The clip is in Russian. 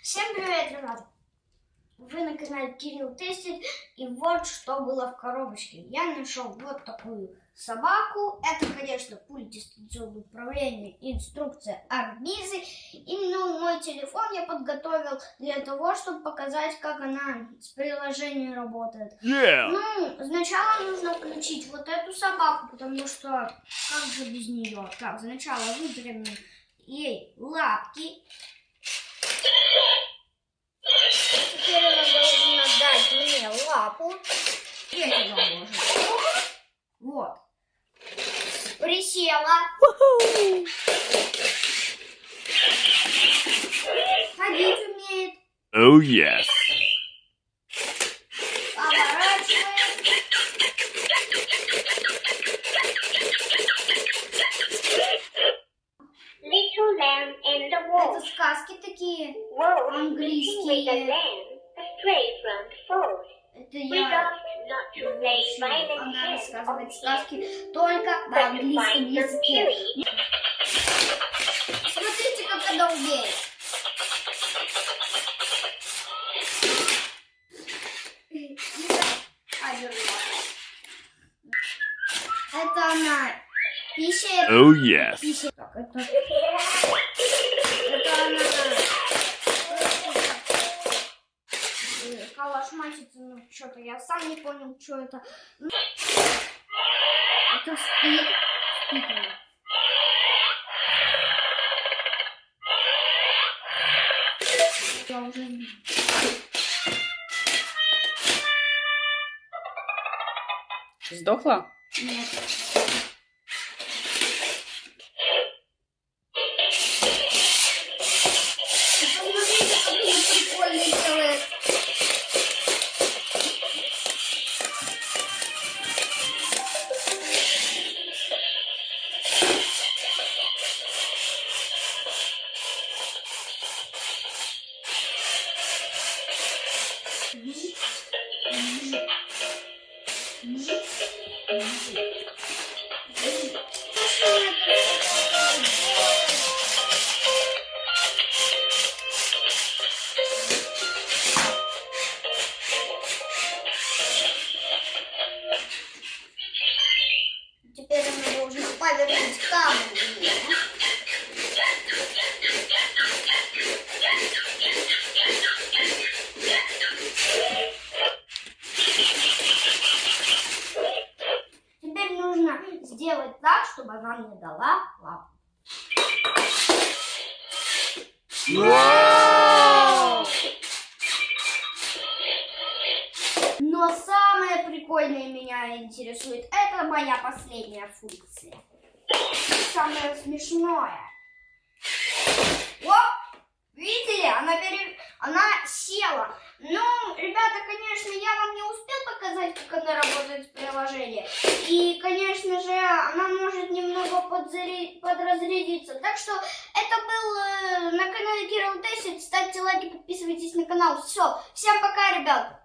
Всем привет, ребят! Вы на канале Кирилл Тестит, и вот что было в коробочке. Я нашел вот такую собаку. Это, конечно, пульт дистанционного управления, инструкция Арбизы. Именно мой телефон я подготовил для того, чтобы показать, как она с приложением работает. Ну, сначала нужно включить вот эту собаку, потому что как же без нее? Так, сначала выпрямим ей лапки. Теперь она должна дать мне лапу. Я сюда положу. Вот. Присела. Ходить умеет. Oh, yes. Поворачивает. Little lamb in the wood. Это сказки такие Rose английские. with the lamb astray from the fold. Это We я loved not to play violent она games рассказывает on сказки только на but to английском find some языке. beauty. Смотрите, как она умеет. Это она пищает. Oh, yes. Пищает. Так, это она калашматится, ну что-то я сам не понял, что это. Это спит. Спит она. Я уже... Сдохла? Нет. Посмотрите, какой прикольный человек. Теперь она должна повернуть камеру. Теперь нужно сделать так, чтобы она мне дала лапу. Wow! Но самое прикольное меня интересует, это моя последняя функция. Самое смешное. Оп! Видели? Она села. Ну, ребята, конечно, я вам не успел показать, как она работает в приложении. И, конечно же, она может немного подразрядиться. Так что это был на канале Кирилл Тестит. Ставьте лайки, подписывайтесь на канал. Все. Всем пока, ребята.